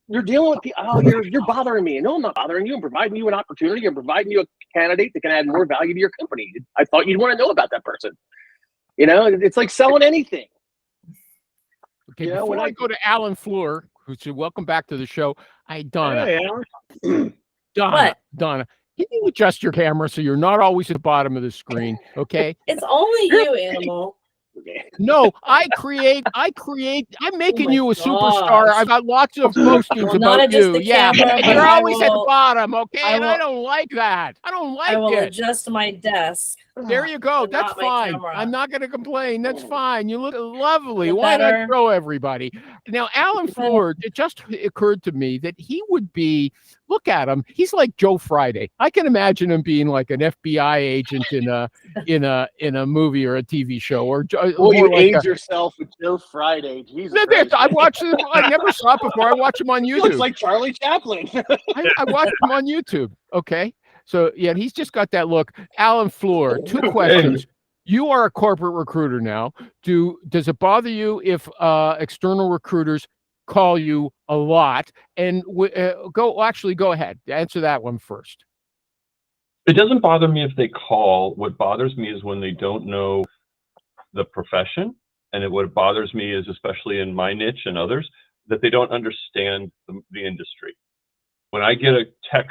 Speaker 5: you're dealing with people. Oh, you're bothering me. No, I'm not bothering you. I'm providing you an opportunity. I'm providing you a candidate that can add more value to your company. I thought you'd want to know about that person. It's like selling anything.
Speaker 1: Okay, before I go to Alan Fleur, who said, welcome back to the show. Donna.
Speaker 2: Hey, Alan.
Speaker 1: Donna, can you adjust your camera so you're not always at the bottom of the screen? Okay.
Speaker 4: It's only you, animal.
Speaker 1: No, I'm making you a
Speaker 4: gosh.
Speaker 1: superstar. I've got lots of postings
Speaker 4: not
Speaker 1: about
Speaker 4: adjust
Speaker 1: you.
Speaker 4: the
Speaker 1: Yeah,
Speaker 4: camera, but
Speaker 1: you're
Speaker 4: I
Speaker 1: always at the
Speaker 4: will-
Speaker 1: bottom, okay?
Speaker 4: I
Speaker 1: And I
Speaker 4: will-
Speaker 1: don't like that. I don't like
Speaker 4: I will
Speaker 1: it.
Speaker 4: adjust my desk.
Speaker 1: There you go.
Speaker 4: But
Speaker 1: That's
Speaker 4: not my
Speaker 1: fine.
Speaker 4: camera.
Speaker 1: I'm not going to complain. That's fine. You look lovely.
Speaker 4: Look
Speaker 1: Why
Speaker 4: better.
Speaker 1: not show everybody? Now, Alan Ford, it just occurred to me that he would be, look at him. He's like Joe Friday. I can imagine him being like an FBI agent in a movie or a TV show. Or
Speaker 5: you
Speaker 1: like
Speaker 5: age yourself with Joe Friday. Jesus Christ.
Speaker 1: I watched him. I never saw it before. I watched him on
Speaker 5: He looks
Speaker 1: YouTube.
Speaker 5: like Charlie Chaplin.
Speaker 1: I watched him on YouTube. Okay. So yeah, he's just got that look. Alan Fleur, 2 questions. You are a corporate recruiter now. Does it bother you if external recruiters call you a lot? And go ahead. Answer that one first.
Speaker 6: It doesn't bother me if they call. What bothers me is when they don't know the profession. And what bothers me is, especially in my niche and others, that they don't understand the industry. When I get a tech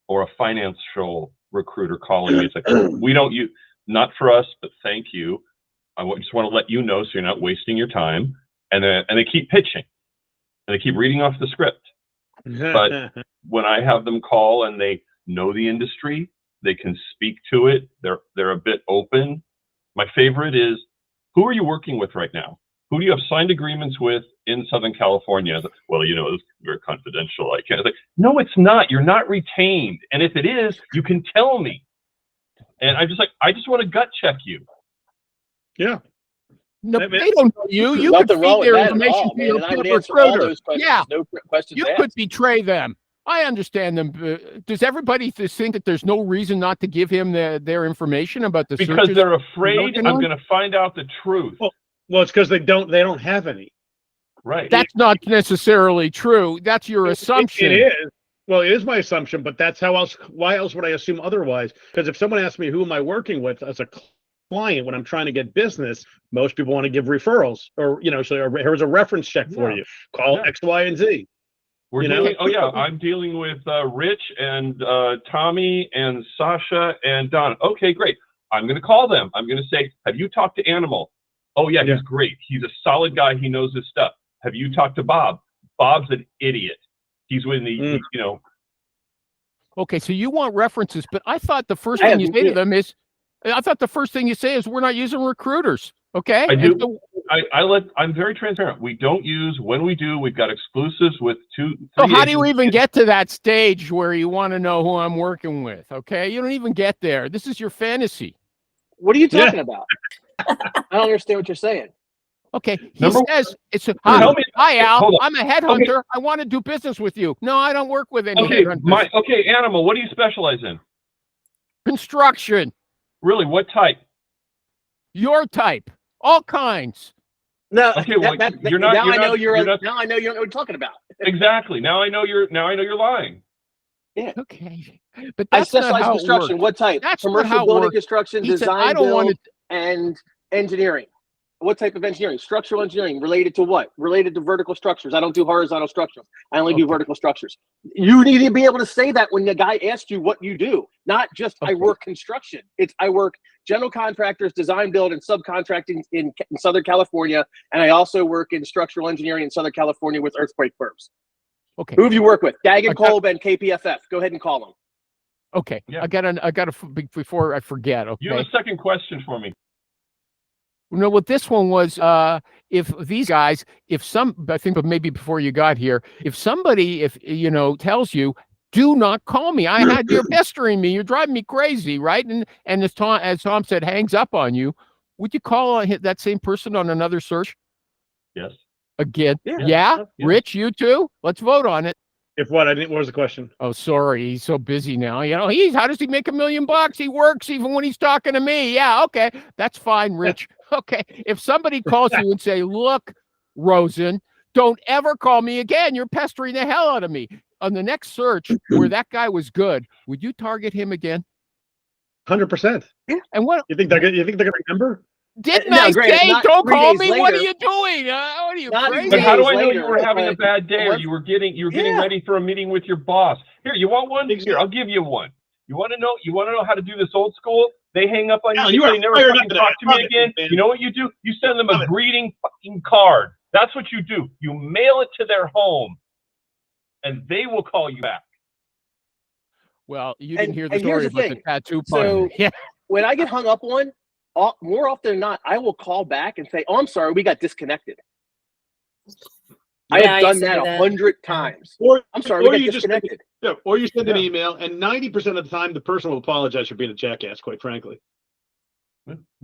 Speaker 6: or a financial recruiter calling me, it's like, not for us, but thank you. I just want to let you know so you're not wasting your time. And they keep pitching, and they keep reading off the script. But when I have them call and they know the industry, they can speak to it. They're a bit open. My favorite is, who are you working with right now? who do you have signed agreements with in Southern California? Well, you know, it's very confidential. I can't. Like, no, it's not. You're not retained. And if it is, you can tell me. And I'm just like, I just want to gut check you.
Speaker 2: Yeah.
Speaker 1: No,
Speaker 2: I mean,
Speaker 1: they don't know you. You could
Speaker 5: Nothing wrong
Speaker 1: feed
Speaker 5: with
Speaker 1: their
Speaker 5: that at
Speaker 1: information
Speaker 5: all,
Speaker 1: to
Speaker 5: man.
Speaker 1: your
Speaker 5: And I would
Speaker 1: pimp
Speaker 5: answer all
Speaker 1: recruiter.
Speaker 5: those questions.
Speaker 1: Yeah,
Speaker 5: No questions
Speaker 1: you
Speaker 5: asked.
Speaker 1: could betray them. I understand them. Does everybody think that there's no reason not to give him their information about the
Speaker 6: Because
Speaker 1: searches?
Speaker 6: they're afraid
Speaker 1: working
Speaker 6: I'm
Speaker 1: on?
Speaker 6: going to find out the truth.
Speaker 2: Well, it's because they don't have any.
Speaker 6: Right.
Speaker 1: That's not necessarily true. That's your assumption.
Speaker 2: It is. Well, it is my assumption, but that's how else. Why else would I assume otherwise? Because if someone asks me who am I working with as a client when I'm trying to get business, most people want to give referrals, or so here's a reference check for
Speaker 6: Yeah.
Speaker 2: you. Call
Speaker 6: Yeah.
Speaker 2: X, Y, and Z.
Speaker 6: We're
Speaker 2: You know?
Speaker 6: dealing, oh yeah, I'm dealing with Rich and Tommy and Sasha and Don. Okay, great. I'm going to call them. I'm going to say, have you talked to Animal? Oh yeah,
Speaker 2: Yeah.
Speaker 6: he's great. He's a solid guy. He knows his stuff. Have you talked to Bob? Bob's an idiot. He's with the,
Speaker 1: Okay, so you want references, but I thought the first
Speaker 5: I
Speaker 1: thing you
Speaker 5: have-
Speaker 1: say to
Speaker 5: yeah.
Speaker 1: them is, I thought the first thing you say is, we're not using recruiters. Okay.
Speaker 6: I
Speaker 1: And
Speaker 6: do.
Speaker 1: so-
Speaker 6: I'm very transparent. We don't use, when we do, we've got exclusives with
Speaker 1: So
Speaker 6: 3
Speaker 1: how do you
Speaker 6: agents.
Speaker 1: even get to that stage where you want to know who I'm working with? Okay, you don't even get there. This is your fantasy.
Speaker 5: What are you
Speaker 2: Yeah.
Speaker 5: talking about? I don't understand what you're saying.
Speaker 1: Okay, he
Speaker 6: Number-
Speaker 1: says it's a,
Speaker 6: Tell me-
Speaker 1: hi Al,
Speaker 6: hold on.
Speaker 1: I'm a headhunter. I want to do business with you. No, I don't work with any
Speaker 6: Okay,
Speaker 1: headhunters.
Speaker 6: Animal, what do you specialize in?
Speaker 1: Construction,
Speaker 6: Really, what type?
Speaker 1: your type, all kinds.
Speaker 5: No,
Speaker 6: Okay, well, you're not-
Speaker 5: now
Speaker 6: you're
Speaker 5: I know
Speaker 6: not-
Speaker 5: you're.
Speaker 6: you're not-
Speaker 5: Now I know you don't know what you're talking about.
Speaker 6: Exactly. Now I know you're lying.
Speaker 1: Okay, but
Speaker 5: I
Speaker 1: that's not
Speaker 5: specialize
Speaker 1: how
Speaker 5: in
Speaker 1: it
Speaker 5: construction.
Speaker 1: works.
Speaker 5: What type?
Speaker 1: That's not
Speaker 5: Commercial
Speaker 1: how it
Speaker 5: building
Speaker 1: works.
Speaker 5: construction,
Speaker 1: He said,
Speaker 5: design,
Speaker 1: I don't want
Speaker 5: build,
Speaker 1: to.
Speaker 5: and engineering. What type of engineering? Structural engineering. Related to what? Related to vertical structures. I don't do horizontal structures. I only do
Speaker 1: Okay.
Speaker 5: vertical structures. You need to be able to say that when the guy asks you what you do, not just I
Speaker 1: Okay.
Speaker 5: work construction. It's I work general contractors, design, build, and subcontracting in Southern California, and I also work in structural engineering in Southern California with earthquake firms.
Speaker 1: Okay,
Speaker 5: Who have you worked with? Dag
Speaker 1: I
Speaker 5: and
Speaker 1: got-
Speaker 5: Kolb and KPFF. Go ahead and call them.
Speaker 1: okay.
Speaker 6: Yeah.
Speaker 1: I got before I forget.
Speaker 6: You have
Speaker 1: Okay.
Speaker 6: a second question for me.
Speaker 1: No, what this one was, if these guys, I think, but maybe before you got here, if somebody, tells you, do not call me. You're pestering me. You're driving me crazy, right? And as Tom said, hangs up on you. Would you call that same person on another search
Speaker 6: Yes.
Speaker 1: again?
Speaker 5: Yeah.
Speaker 1: Yeah?
Speaker 6: Yeah.
Speaker 1: Rich, you too? Let's vote on it.
Speaker 2: If what I didn't. What was the question?
Speaker 1: Oh, sorry. He's so busy now. How does he make $1 million? He works even when he's talking to me. Yeah. Okay. That's fine, Rich. Okay. If somebody calls you and say, look, Rosen, don't ever call me again. You're pestering the hell out of me. On the next search where that guy was good, would you target him again?
Speaker 2: 100%.
Speaker 1: And what
Speaker 2: You think they're gonna remember?
Speaker 1: didn't
Speaker 5: No,
Speaker 1: I
Speaker 5: granted,
Speaker 1: say?
Speaker 5: not
Speaker 1: Don't
Speaker 5: 3
Speaker 1: call
Speaker 5: days
Speaker 1: me. What are
Speaker 5: later.
Speaker 1: you doing? What are you
Speaker 5: Not
Speaker 1: crazy?
Speaker 6: But how do I
Speaker 5: Days
Speaker 6: know
Speaker 5: later,
Speaker 6: you were having a
Speaker 5: like,
Speaker 6: bad day, or
Speaker 5: month-
Speaker 6: you were getting
Speaker 5: Yeah.
Speaker 6: ready for a meeting with your boss? Here, you want one?
Speaker 2: Exactly.
Speaker 6: Here, I'll give you one. You want to know how to do this old school? They hang up on
Speaker 2: Al,
Speaker 6: you.
Speaker 2: you are
Speaker 6: They never
Speaker 2: fired
Speaker 6: fucking
Speaker 2: up to
Speaker 6: talk
Speaker 2: that.
Speaker 6: to me
Speaker 2: Love it,
Speaker 6: again.
Speaker 2: man.
Speaker 6: You know what you do? You send them
Speaker 2: Love
Speaker 6: a
Speaker 2: it.
Speaker 6: greeting fucking card. That's what you do. You mail it to their home, and they will call you back.
Speaker 1: Well, you didn't
Speaker 5: And-
Speaker 1: hear the
Speaker 5: and here's
Speaker 1: story
Speaker 5: the
Speaker 1: about the
Speaker 5: thing.
Speaker 1: tattoo
Speaker 5: So-
Speaker 1: parlor. Yeah.
Speaker 5: When I get hung up on, more often than not, I will call back and say, "Oh, I'm sorry, we got disconnected." I
Speaker 4: Yeah,
Speaker 5: have
Speaker 4: I
Speaker 5: done
Speaker 4: used to
Speaker 5: that
Speaker 4: do that.
Speaker 5: 100 times.
Speaker 2: Or
Speaker 5: I'm sorry,
Speaker 2: or
Speaker 5: we
Speaker 2: you
Speaker 5: got
Speaker 2: just
Speaker 5: disconnected.
Speaker 2: Yeah, or you send an
Speaker 6: Yeah.
Speaker 2: email, and 90% of the time, the person will apologize for being a jackass. Quite frankly.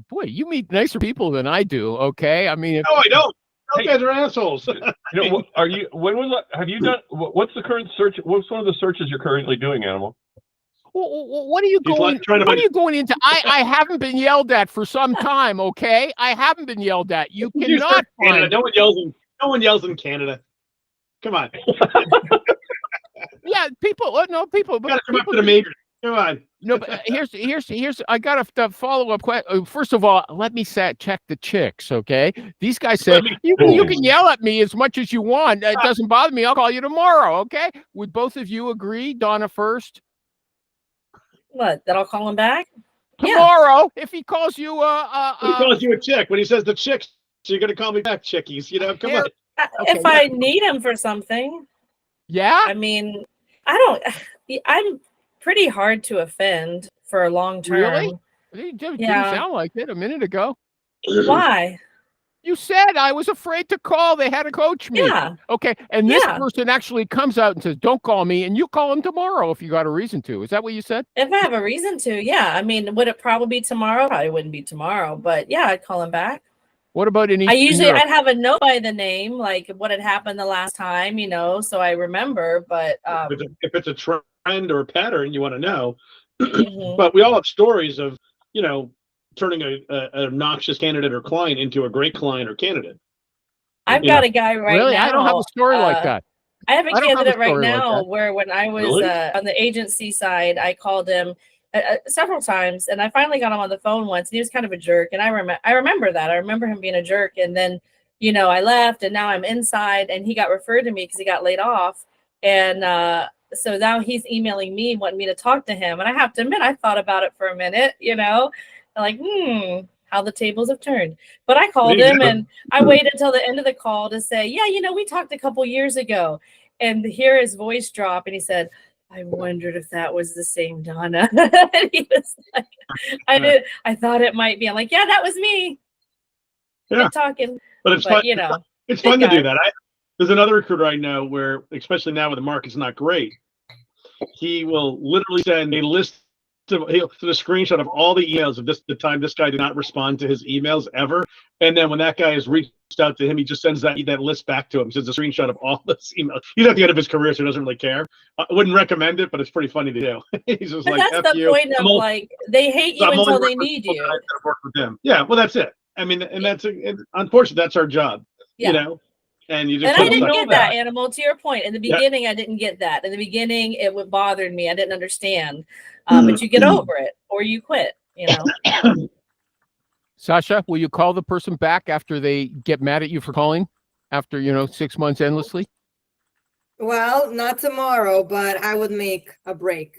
Speaker 1: Boy, you meet nicer people than I do. Okay. I mean,
Speaker 2: No, I don't. Those
Speaker 6: Hey.
Speaker 2: guys are assholes.
Speaker 6: Are you? When was that? Have you done? What's the current search? What's one of the searches you're currently doing, Animal?
Speaker 1: what are you
Speaker 2: He's
Speaker 1: going?
Speaker 2: like trying to
Speaker 1: What are
Speaker 2: find-
Speaker 1: you going into? I haven't been yelled at for some time. Okay, I haven't been yelled at. You
Speaker 2: You
Speaker 1: cannot
Speaker 2: start Canada.
Speaker 1: find.
Speaker 2: No one yells in Canada. Come on,
Speaker 1: Yeah, people. No, people.
Speaker 2: gotta
Speaker 1: But
Speaker 2: come up
Speaker 1: people
Speaker 2: to the majors. Come on.
Speaker 1: no, but here's. I got a follow up question. First of all, let me check the chicks. Okay, these guys say you can yell at me as much as you want. It doesn't bother me. I'll call you tomorrow. Okay? Would both of you agree? Donna first.
Speaker 4: What? That I'll call him back? Yeah.
Speaker 1: Tomorrow, if he calls you,
Speaker 2: When he calls you a chick, when he says the chicks, so you're gonna call me back, chickies. Come
Speaker 1: Here.
Speaker 2: on.
Speaker 1: Okay,
Speaker 4: If I need him for something,
Speaker 1: yeah.
Speaker 4: I mean, I'm pretty hard to offend for a long term.
Speaker 1: Really? You didn't
Speaker 4: Yeah.
Speaker 1: sound like it a minute ago.
Speaker 4: Why?
Speaker 1: You said I was afraid to call. They had to coach me.
Speaker 4: Yeah.
Speaker 1: Okay. And this
Speaker 4: Yeah.
Speaker 1: person actually comes out and says, don't call me. And you call him tomorrow if you got a reason to. Is that what you said?
Speaker 4: If I have a reason to, yeah. I mean, would it probably be tomorrow? Probably wouldn't be tomorrow, but yeah, I'd call him back.
Speaker 1: What about in
Speaker 4: I'd
Speaker 1: Eastern Europe?
Speaker 4: have a note by the name, like what had happened the last time, so I remember. But
Speaker 2: If it's a trend or a pattern, you want to know.
Speaker 4: mhm.
Speaker 2: But we all have stories of, turning an obnoxious candidate or client into a great client or candidate.
Speaker 4: I've
Speaker 2: Yeah.
Speaker 4: got a guy right
Speaker 1: Really?
Speaker 4: now.
Speaker 1: I don't have a story like that.
Speaker 4: I have a
Speaker 1: I don't have a
Speaker 4: candidate right
Speaker 1: story like
Speaker 4: now
Speaker 1: that.
Speaker 4: where when I was
Speaker 6: Really?
Speaker 4: on the agency side, I called him several times, and I finally got him on the phone once, and he was kind of a jerk. And I remember that. I remember him being a jerk. And then, I left, and now I'm inside, and he got referred to me because he got laid off. And so now he's emailing me, wanting me to talk to him. And I have to admit, I thought about it for a minute, like, how the tables have turned. But I called him, and I waited until the end of the call to say, yeah, we talked a couple years ago. And hear his voice drop, and he said, I wondered if that was the same Donna. And he was like, I thought it might be. I'm like, yeah, that was me.
Speaker 2: Yeah.
Speaker 4: Good talking.
Speaker 2: But it's
Speaker 4: But,
Speaker 2: fun. It's fun to do that. There's another recruiter I know where, especially now when the market's not great, he will literally send a list of a screenshot of all the emails of the time this guy did not respond to his emails ever. And then when that guy has reached out to him, he just sends that list back to him. Sends a screenshot of all those emails. He's at the end of his career, so he doesn't really care. I wouldn't recommend it, but it's pretty funny to do. He's just
Speaker 4: But
Speaker 2: like,
Speaker 4: that's
Speaker 2: F
Speaker 4: the
Speaker 2: you.
Speaker 4: point of like, they hate you
Speaker 2: I'm only
Speaker 4: until they
Speaker 2: working with
Speaker 4: need
Speaker 2: people
Speaker 4: you.
Speaker 2: that I've worked with them. Yeah, well, that's it. I mean, and unfortunately, that's our job.
Speaker 4: Yeah.
Speaker 2: And you just
Speaker 4: And
Speaker 2: gotta
Speaker 4: I didn't
Speaker 2: suck
Speaker 4: get
Speaker 2: it
Speaker 4: that,
Speaker 2: up.
Speaker 4: Animal. To your point, in the
Speaker 2: Yeah.
Speaker 4: beginning, I didn't get that. In the beginning, it would bother me. I didn't understand. But you get over it, or you quit.
Speaker 1: Sasha, will you call the person back after they get mad at you for calling after, 6 months endlessly?
Speaker 3: Well, not tomorrow, but I would make a break.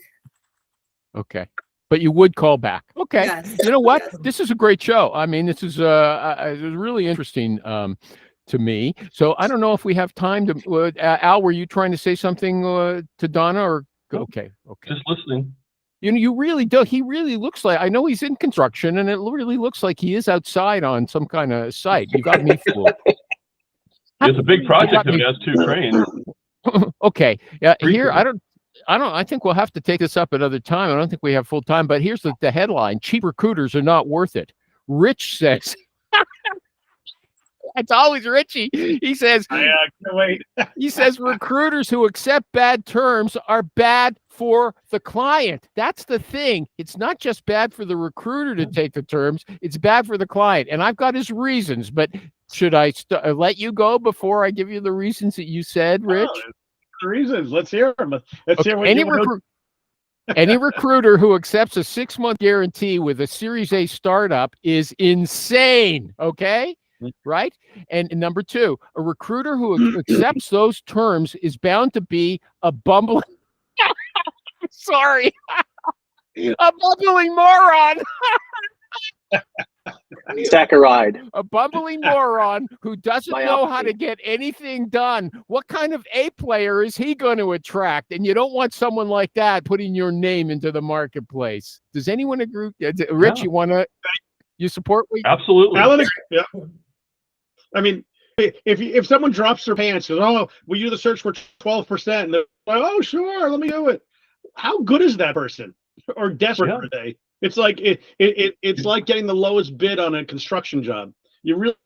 Speaker 1: Okay. But you would call back. Okay.
Speaker 3: Yes.
Speaker 1: You know what?
Speaker 3: Yes.
Speaker 1: This is a great show. I mean, this is it was really interesting to me. So I don't know if we have time to Al, were you trying to say something to Donna or okay.
Speaker 6: Just listening.
Speaker 1: You really do. He really looks like, I know he's in construction, and it really looks like he is outside on some kind of site. You got me fooled.
Speaker 6: It's a big project if he has 2 cranes.
Speaker 1: Okay. Yeah.
Speaker 6: Three
Speaker 1: Here,
Speaker 6: cranes.
Speaker 1: I think we'll have to take this up another time. I don't think we have full time, but here's the headline: cheap recruiters are not worth it. Rich says, it's always Richie. He says,
Speaker 2: I can't wait.
Speaker 1: he says recruiters who accept bad terms are bad for the client. That's the thing. It's not just bad for the recruiter to take the terms. It's bad for the client. And I've got his reasons, but should I let you go before I give you the reasons that you said, Rich?
Speaker 2: The reasons. Let's hear them. Let's hear what
Speaker 1: any recruiter who accepts a 6-month guarantee with a Series A startup is insane. Okay. Right. And number 2, a recruiter who accepts those terms is bound to be a bumbling. Sorry. A bumbling moron.
Speaker 5: Saccharide.
Speaker 1: A bumbling moron who doesn't know how
Speaker 5: Myopathy.
Speaker 1: to get anything done. What kind of A player is he going to attract? And you don't want someone like that putting your name into the marketplace. Does anyone agree? Rich,
Speaker 6: Yeah.
Speaker 1: you support what
Speaker 6: Absolutely.
Speaker 2: Alan, yeah. I mean, if someone drops their pants, says, "Oh, we do the search for 12%," and they're like, "Oh, sure, let me do it." How good is that person, or desperate are they? It's like it's like getting the lowest bid on a construction job. You really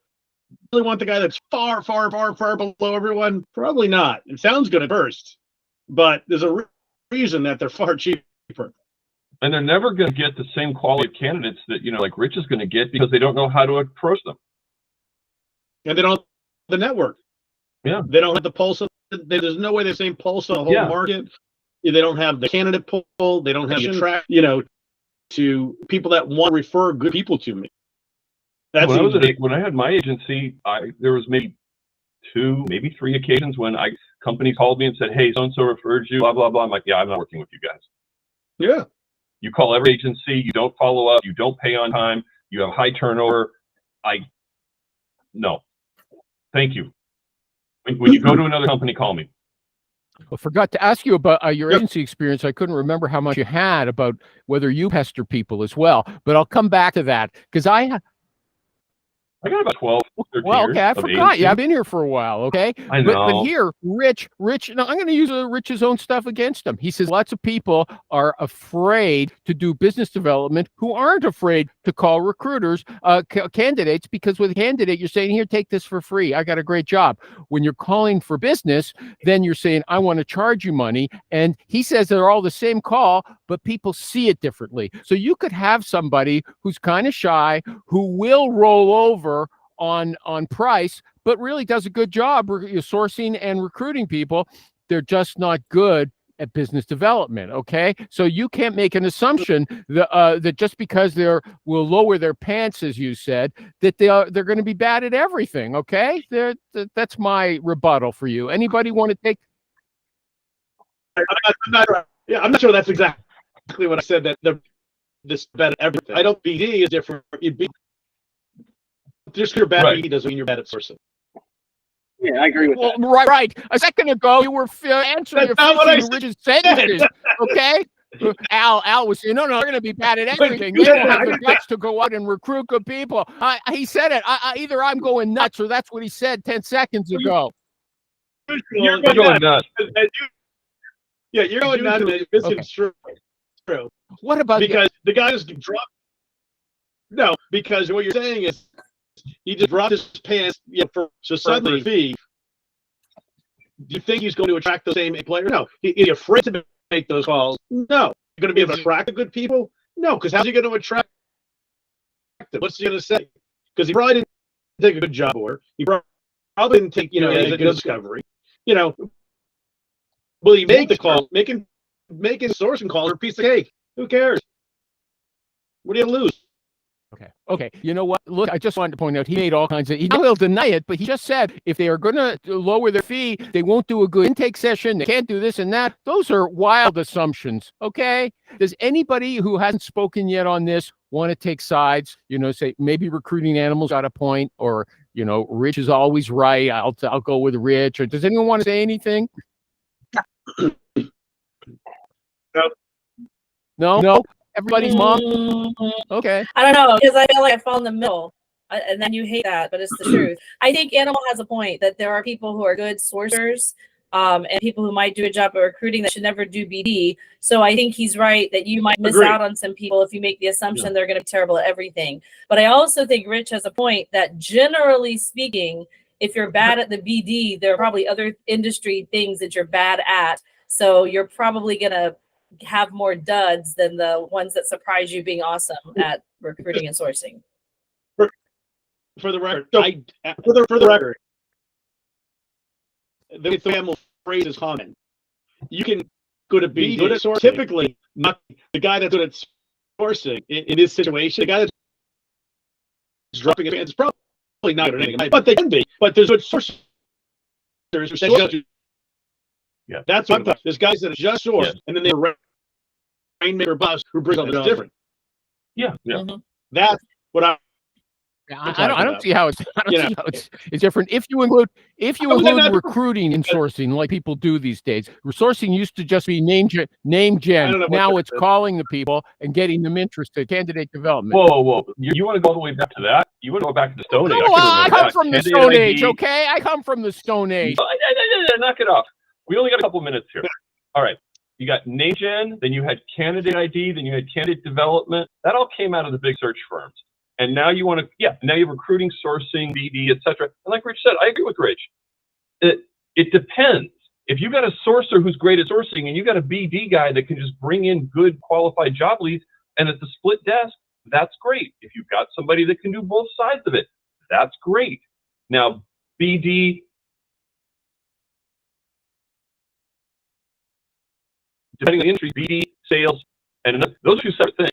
Speaker 2: want the guy that's far below everyone? Probably not. It sounds good at first, but there's a reason that they're far cheaper.
Speaker 6: And they're never going to get the same quality of candidates that, like Rich is going to get because they don't know how to approach them.
Speaker 2: And they don't have the network.
Speaker 6: Yeah.
Speaker 2: They don't have the pulse of, there's no way they're the same pulse on the whole market. They don't have the candidate pool. They don't have the track, to people that want to refer good people to me. That's
Speaker 6: When I had my agency, there was maybe 2, maybe 3 occasions when company called me and said, "Hey, so-and-so referred you, blah, blah, blah." I'm like, "Yeah, I'm not working with you guys."
Speaker 2: Yeah.
Speaker 6: You call every agency, you don't follow up, you don't pay on time, you have high turnover. No. Thank you. When you go to another company, call me.
Speaker 1: I forgot to ask you about your agency experience. I couldn't remember how much you had about whether you pester people as well, but I'll come back to that because
Speaker 6: I got about 12, 13
Speaker 1: Well,
Speaker 6: years
Speaker 1: okay, I
Speaker 6: of
Speaker 1: forgot
Speaker 6: agency.
Speaker 1: you. I've been here for a while, okay?
Speaker 6: I
Speaker 1: But
Speaker 6: know.
Speaker 1: here, Rich, no, I'm going to use Rich's own stuff against him. He says lots of people are afraid to do business development who aren't afraid to call recruiters, candidates, because with a candidate, you're saying, here, take this for free. I got a great job. When you're calling for business, then you're saying, I want to charge you money. And he says they're all the same call, but people see it differently. So you could have somebody who's kind of shy, who will roll over on price, but really does a good job sourcing and recruiting people. They're just not good at business development. Okay, so you can't make an assumption that just because they will lower their pants, as you said, that they're going to be bad at everything. Okay, that's my rebuttal for you. Anybody want to take?
Speaker 2: I'm not sure that's exactly what I said. That this bad at everything. I don't. BD is different. You'd be just you're bad at BD doesn't mean you're bad at sourcing.
Speaker 5: Yeah, I agree with that.
Speaker 1: Right. A second ago, you were answering
Speaker 2: That's not what I
Speaker 1: Rich's sentences. Okay. Al was saying, no, they're going to be bad at everything. They don't have the guts to go out and recruit good people. He said it. Either I'm going nuts or that's what he said 10 seconds ago.
Speaker 2: You're
Speaker 6: going nuts.
Speaker 2: Yeah, you're going nuts. This is true.
Speaker 1: What about
Speaker 2: because the guy just dropped? No, because what you're saying is he just dropped his pants. So suddenly, do you think he's going to attract the same players? No. Is he afraid to make those calls? No. You're going to be able to attract the good people? No, because how's he going to attract them? What's he going to say? Because he probably didn't take a good job order. He probably didn't take, a good discovery. Will he make the call? Making sourcing calls are a piece of cake. Who cares? What do you lose?
Speaker 1: Okay. You know what? Look, I just wanted to point out he made all kinds of. He will deny it, but he just said if they are going to lower their fee, they won't do a good intake session. They can't do this and that. Those are wild assumptions. Okay. Does anybody who hasn't spoken yet on this want to take sides? Say maybe recruiting animals got a point, or Rich is always right. I'll go with Rich. Or does anyone want to say anything? No. Everybody's mom. Okay.
Speaker 4: I don't know, because I feel like I fall in the middle, and then you hate that, but it's the truth. I think Animal has a point that there are people who are good sourcers, and people who might do a job at recruiting that should never do BD. So I think he's right that you might miss out on some people if you make the assumption they're going to be terrible at everything. But I also think Rich has a point that generally speaking, if you're bad at the BD, there are probably other industry things that you're bad at. So you're probably going to have more duds than the ones that surprise you being awesome at recruiting and sourcing.
Speaker 2: For the record, for the record, the family phrase is common. You can go to be good at sourcing. Typically, not the guy that's good at sourcing in this situation. The guy that's dropping his pants is probably not good at anything, but they can be. But there's good sourcers who say
Speaker 6: yeah,
Speaker 2: that's what I'm talking. There's guys that are just source, and then they're rainmaker boss who brings something different.
Speaker 6: Yeah.
Speaker 4: Mm-hmm.
Speaker 2: That's what I
Speaker 1: don't see how it's different. If you include recruiting and sourcing like people do these days. Sourcing used to just be name gen. Now it's calling the people and getting them interested. Candidate development.
Speaker 6: Whoa! You want to go all the way back to that? You want to go back to the Stone Age?
Speaker 1: I come from the Stone Age. Okay, I come from the Stone Age.
Speaker 6: Knock it off. We only got a couple minutes here. All right. You got name gen, then you had candidate ID, then you had candidate development. That all came out of the big search firms. And now you want to, now you have recruiting, sourcing, BD, etc. And like Rich said, I agree with Rich. It depends. If you got a sourcer who's great at sourcing and you got a BD guy that can just bring in good qualified job leads and it's a split desk, that's great. If you've got somebody that can do both sides of it, that's great. Now, BD, depending on the industry, BD, sales, and those are two separate things.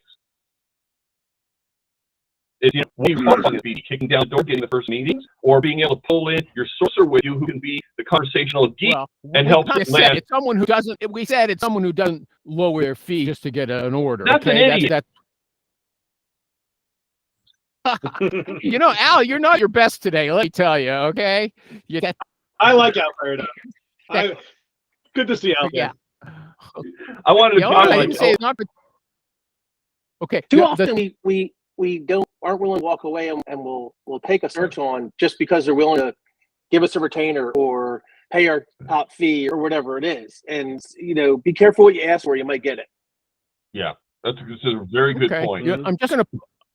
Speaker 6: When you focus on BD, kicking down the door, getting the first meetings, or being able to pull in your sourcer with you who can be the conversational geek and help land.
Speaker 1: It's someone who doesn't. We said it's someone who doesn't lower their fee just to get an order.
Speaker 6: That's an idiot.
Speaker 1: Al, you're not your best today. Let me tell you. Okay.
Speaker 2: I like Al Fairdo. Good to see Al.
Speaker 1: Yeah.
Speaker 6: I wanted to
Speaker 1: say it's not. Okay.
Speaker 5: Too often we aren't willing to walk away and we'll take a search on just because they're willing to give us a retainer or pay our top fee or whatever it is. And be careful what you ask for, you might get it.
Speaker 6: Yeah, that's a very good
Speaker 1: Okay.
Speaker 6: point.
Speaker 1: Yeah,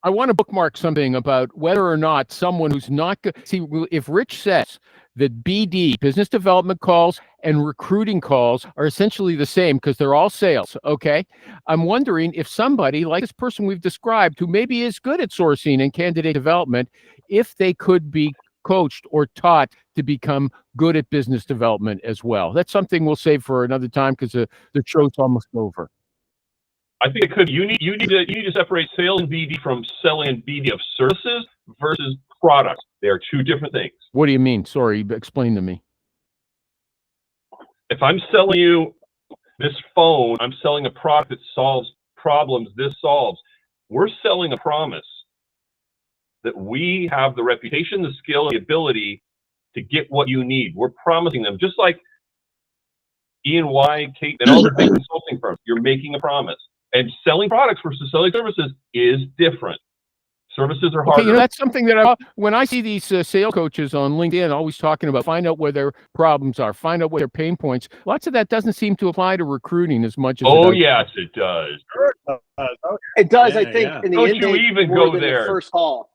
Speaker 1: I want to bookmark something about whether or not someone who's not good. See, if Rich says that BD, business development calls, and recruiting calls are essentially the same because they're all sales, okay? I'm wondering if somebody like this person we've described, who maybe is good at sourcing and candidate development, if they could be coached or taught to become good at business development as well. That's something we'll save for another time because the show's almost over.
Speaker 6: I think it could. You need to separate sales and BD from selling and BD of services versus products. They are two different things.
Speaker 1: What do you mean? Sorry, explain to me.
Speaker 6: If I'm selling you this phone, I'm selling a product that solves problems this solves. We're selling a promise that we have the reputation, the skill, and the ability to get what you need. We're promising them, just like E&Y, Kate, and all the big consulting firms. You're making a promise. And selling products versus selling services is different. Services are harder.
Speaker 1: Okay, that's something that when I see these sales coaches on LinkedIn always talking about, find out where their problems are, find out what their pain points. Lots of that doesn't seem to apply to recruiting as much as
Speaker 6: Oh, yes, it does.
Speaker 5: It does,
Speaker 2: Yeah,
Speaker 5: I think,
Speaker 2: yeah.
Speaker 5: in the
Speaker 6: Don't
Speaker 5: end,
Speaker 6: you even
Speaker 5: more
Speaker 6: go
Speaker 5: than the
Speaker 6: there.
Speaker 5: first call.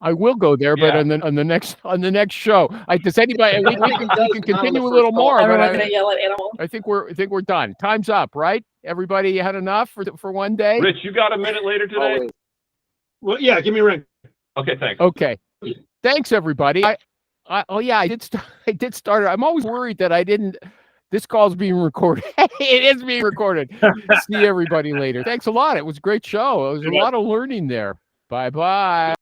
Speaker 1: I will go there, but
Speaker 6: Yeah.
Speaker 1: on the next show, does anybody? We can
Speaker 5: does
Speaker 1: continue
Speaker 5: on
Speaker 1: a
Speaker 5: the
Speaker 1: little
Speaker 5: first call.
Speaker 1: more, but
Speaker 4: Everyone's gonna yell at animal.
Speaker 1: I think we're done. Time's up, right? Everybody had enough for one day.
Speaker 6: Rich, you got a minute later today?
Speaker 5: Always.
Speaker 2: Well, yeah, give me a ring.
Speaker 6: Okay, thanks.
Speaker 1: Okay, thanks everybody. I did start. I'm always worried that I didn't. This call's being recorded. It is being recorded. See everybody later. Thanks a lot. It was a great show. It was a lot of learning there. Bye-bye.